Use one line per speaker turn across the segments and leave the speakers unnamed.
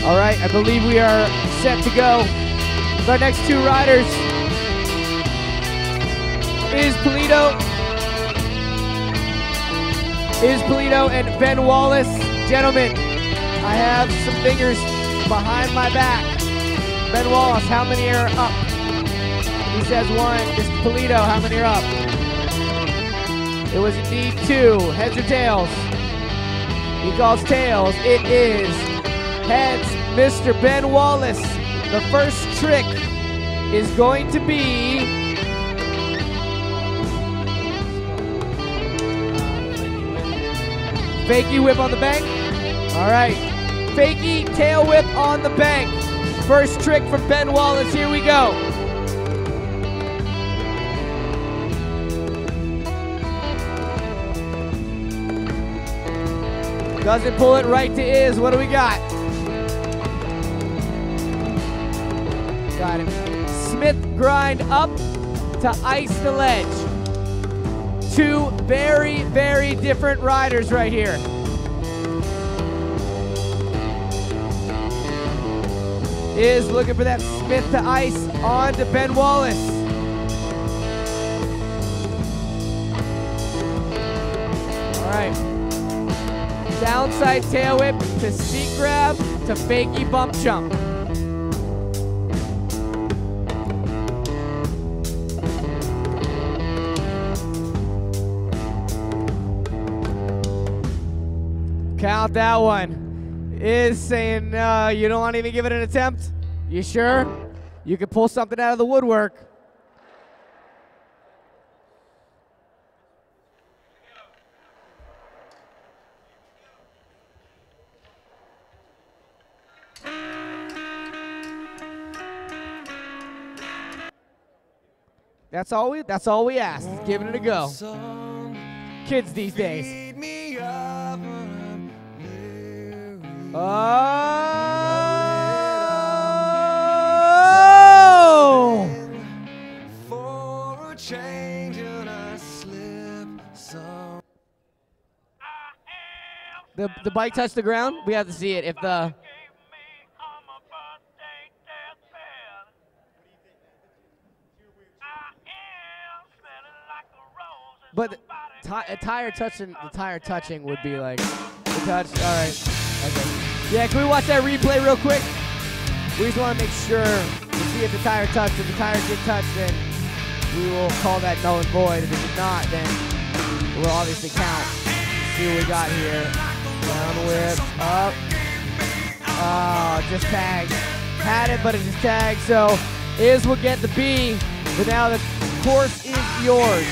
All right, I believe we are set to go. Our next two riders is Pulido and Ben Wallace. Gentlemen, I have some fingers behind my back. Ben Wallace, how many are up? He says one. Mr. Pulido, how many are up? It was indeed two. Heads or tails? He calls tails. It is heads. Mr. Ben Wallace. The first trick is going to be fakie whip on the bank. All right, fakie tail whip on the bank. First trick from Ben Wallace. Here we go. Doesn't pull it right to is. What do we got? Got him. Smith grind up to ice the ledge. Two very, very different riders right here. Is looking for that Smith to ice on to Ben Wallace. All right. Downside tail whip to seat grab to fakie bump jump. Count that one. Is saying you don't want to even give it an attempt? You sure? You could pull something out of the woodwork. That's all we ask. Giving it a go. Kids these days. Oh! The bike touched the ground? We have to see it. If the But the tire touching would be like the touch. All right. Okay. Yeah, can we watch that replay real quick? We just want to make sure to see if the tire touched. If the tire did touch, then we will call that null and void. If it did not, then we'll obviously count. See what we got here. Down whip, up. Oh, just tagged. Had it, but it just tagged. So Iz will get the B, but now the course is yours.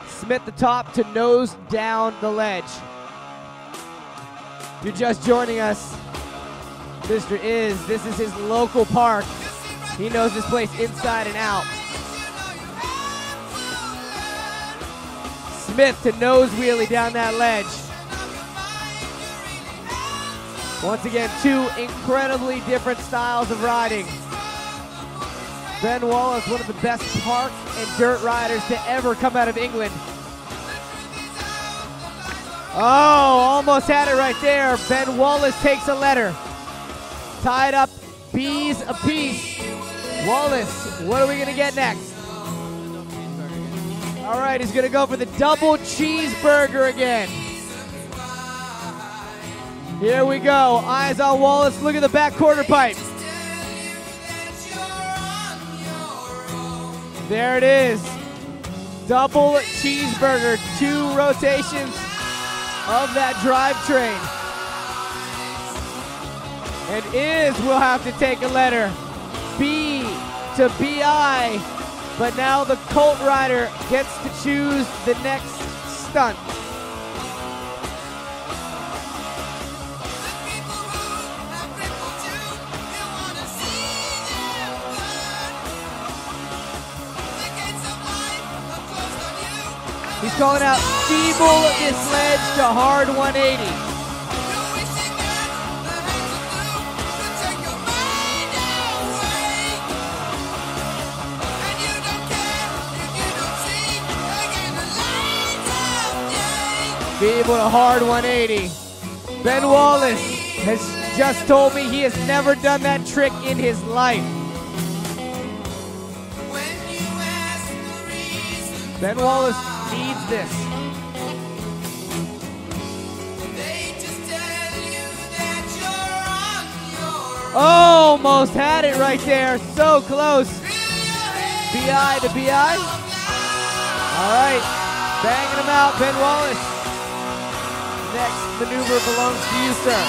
Smith the top to nose down the ledge. If you're just joining us, Mr. Iz, this is his local park. He knows this place inside and out. Smith to nose wheelie down that ledge. Once again, two incredibly different styles of riding. Ben Wallace, one of the best park and dirt riders to ever come out of England. Oh, almost had it right there. Ben Wallace takes a letter. Tied up, B's apiece. Wallace, what are we gonna get next? All right, he's gonna go for the double cheeseburger again. Here we go, eyes on Wallace. Look at the back quarter pipe. There it is. Double cheeseburger, 2 rotations of that drivetrain. And Iz will have to take a letter. B to BI. But now the Colt rider gets to choose the next stunt. He's calling out feeble this ledge to hard 180. Be able to hard 180. Ben Wallace has just told me he has never done that trick in his life. Ben Wallace needs this. Almost had it right there. So close. BI to BI. All right. Banging him out, Ben Wallace. Next maneuver belongs to you, sir.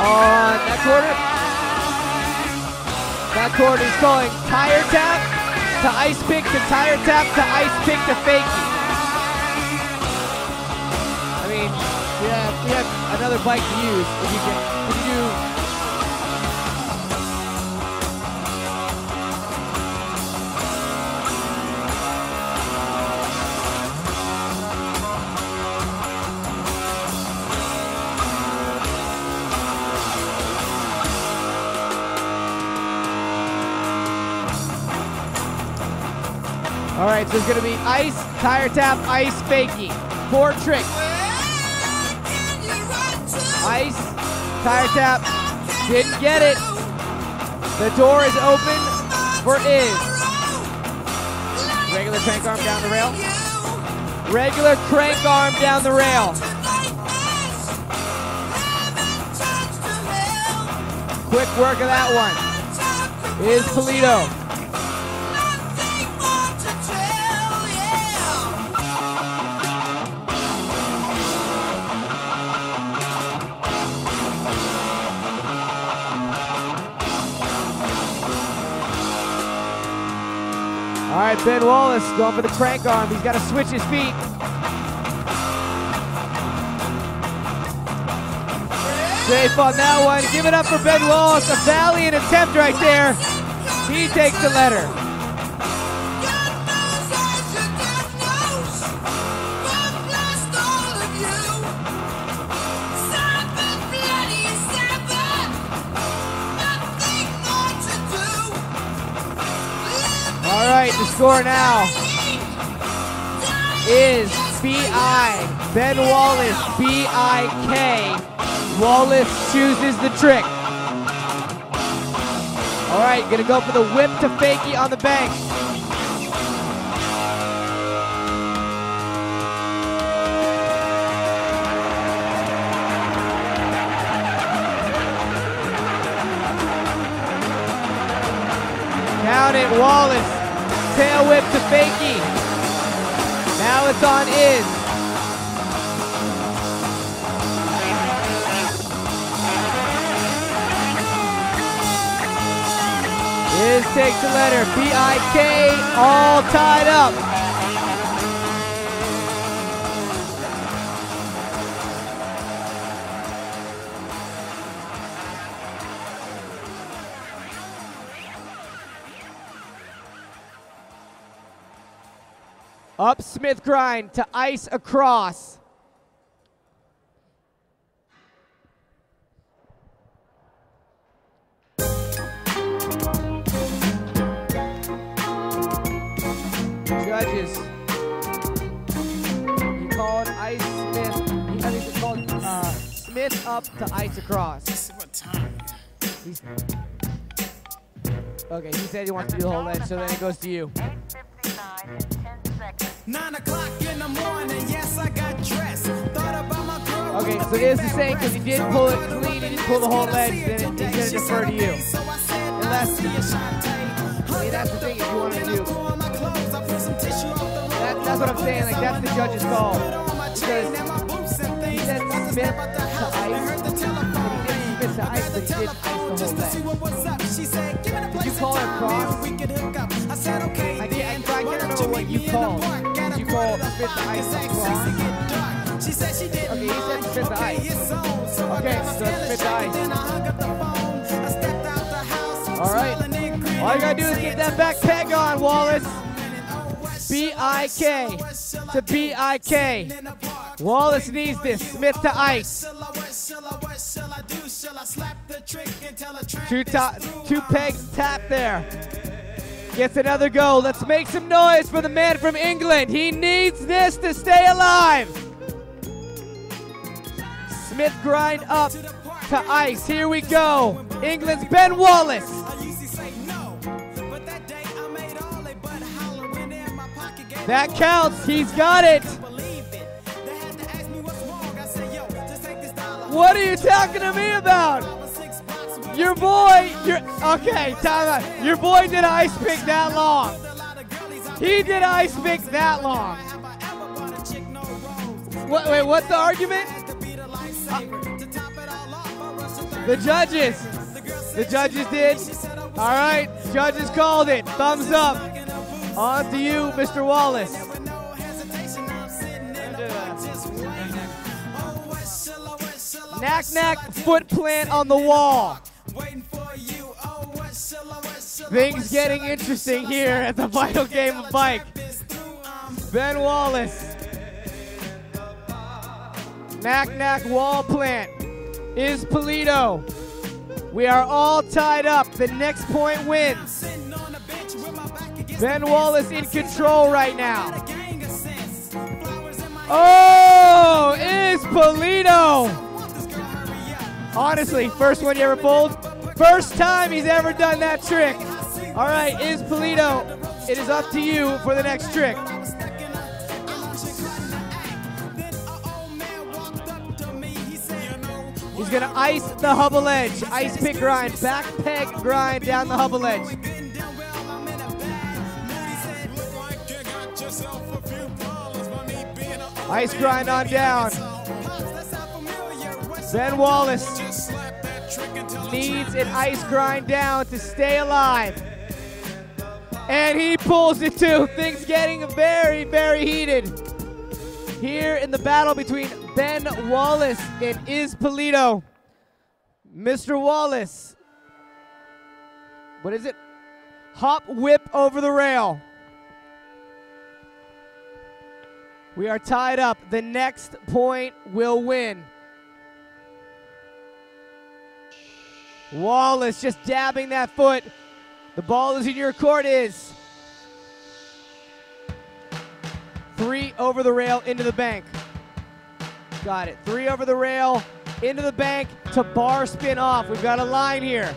On that quarter he's calling tire tap to ice pick to tire tap to ice pick to fakie. I mean, we have another bike to use. If you do. All right, so it's gonna be ice, tire tap, ice, fakie. 4 tricks. Ice, tire tap, didn't get it. The door is open for is. Regular crank arm down the rail. Regular crank arm down the rail. Quick work of that one. Is Pulido. All right, Ben Wallace going for the crank arm. He's got to switch his feet. Safe on that one. Give it up for Ben Wallace. A valiant attempt right there. He takes the letter. All right, the score now is B.I. Ben Wallace, B.I.K. Wallace chooses the trick. All right, gonna go for the whip to fakie on the bank. Count it, Wallace. Tail whip to fakie. Now it's on Iz. Iz takes the letter. B.I.K. all tied up. Up Smith grind to ice across. Judges, he called ice Smith. I think he called Smith up to ice across. Okay, he said he wants to do the whole ledge, so then it goes to you.
9 o'clock in the morning, yes, I got dressed. Thought about my girl.
Okay, so this is saying because he didn't pull it clean, he didn't pull the whole ledge, then he's going to defer to you. Unless, I mean, that's the thing if you want to do. That's what I'm saying, like that's the judge's call. Because he said Smith to ice, but he didn't Smith to ice, but he did ice the whole ledge. Did you call it cross? I can't remember what you called. Did you call Smith to ice cross? Okay, he said Smith to ice. Okay, so Smith to ice. All right. All you gotta do is get that back peg on, Wallace. B-I-K to B-I-K. Wallace needs this. Smith to ice. Two pegs tap there. Gets another go. Let's make some noise for the man from England. He needs this to stay alive. Smith grind up to ice. Here we go. England's Ben Wallace. That counts. He's got it. What are you talking to me about? Your boy, okay, time out. Your boy did ice pick that long. He did ice pick that long. Wait, what's the argument? The judges did. All right, judges called it. Thumbs up. On to you, Mr. Wallace. Knack, foot plant on the wall. Things getting interesting here at the final game of bike. Ben Wallace. Knack, wall plant. Is Pulido. We are all tied up. The next point wins. Ben Wallace in control right now. Oh, is Pulido. Honestly, first one you ever pulled? First time he's ever done that trick. All right, is Pulido. It is up to you for the next trick. He's gonna ice the hubble edge. Ice pick grind, back peg grind down the hubble edge. Ice grind on down. Ben Wallace needs an ice grind down to stay alive. And he pulls it too. Things getting very, very heated here in the battle between Ben Wallace and Is Pulido. Mr. Wallace. What is it? Hop whip over the rail. We are tied up. The next point will win. Wallace just dabbing that foot. The ball is in your court. Is 3 over the rail into the bank. Got it. 3 over the rail into the bank to bar spin off. We've got a line here.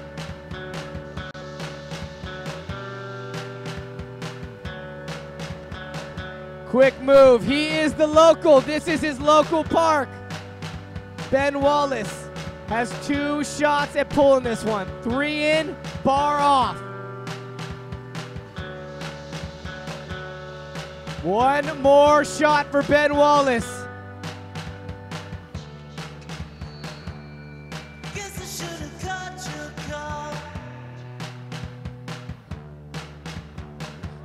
Quick move. He is the local. This is his local park. Ben Wallace has 2 shots at pulling this one. 3 in, bar off. 1 more shot for Ben Wallace.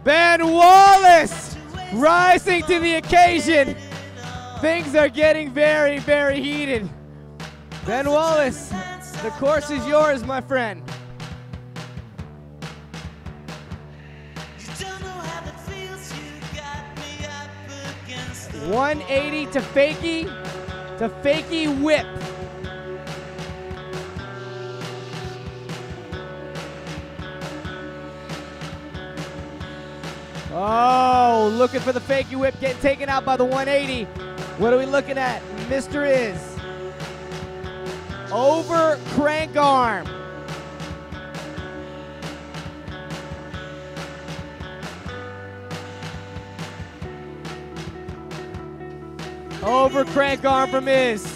Ben Wallace rising to the occasion. Things are getting very, very heated. Ben Wallace, the course is yours, my friend. 180 to fakie whip. Oh, looking for the fakie whip, getting taken out by the 180. What are we looking at? Mr. Is. Over crank arm. Over crank arm from Is.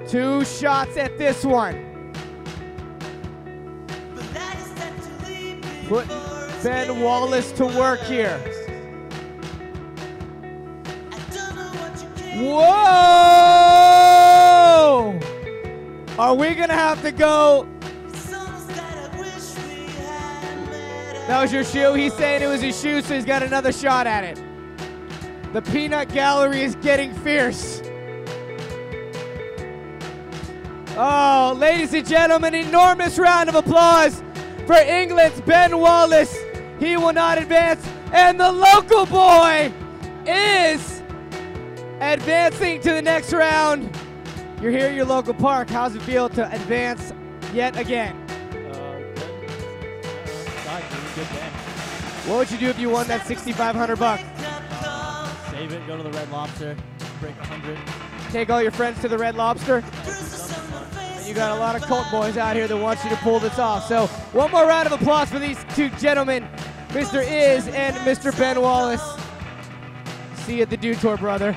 2 shots at this one. Putting Ben Wallace to work here. Whoa! Are we gonna have to go? That was your shoe? He's saying it was his shoe, so he's got another shot at it. The peanut gallery is getting fierce. Oh, ladies and gentlemen, enormous round of applause for England's Ben Wallace. He will not advance And the local boy is advancing to the next round. You're here at your local park. How's it feel to advance yet again?
Good. Good day.
What would you do if you won that $6,500?
Save it, go to the Red Lobster, break 100.
Take all your friends to the Red Lobster. You got a lot of cult boys out here that want you to pull this off. So one more round of applause for these two gentlemen, Mr. Iz and Mr. Ben Wallace. See you at the Dew Tour, brother.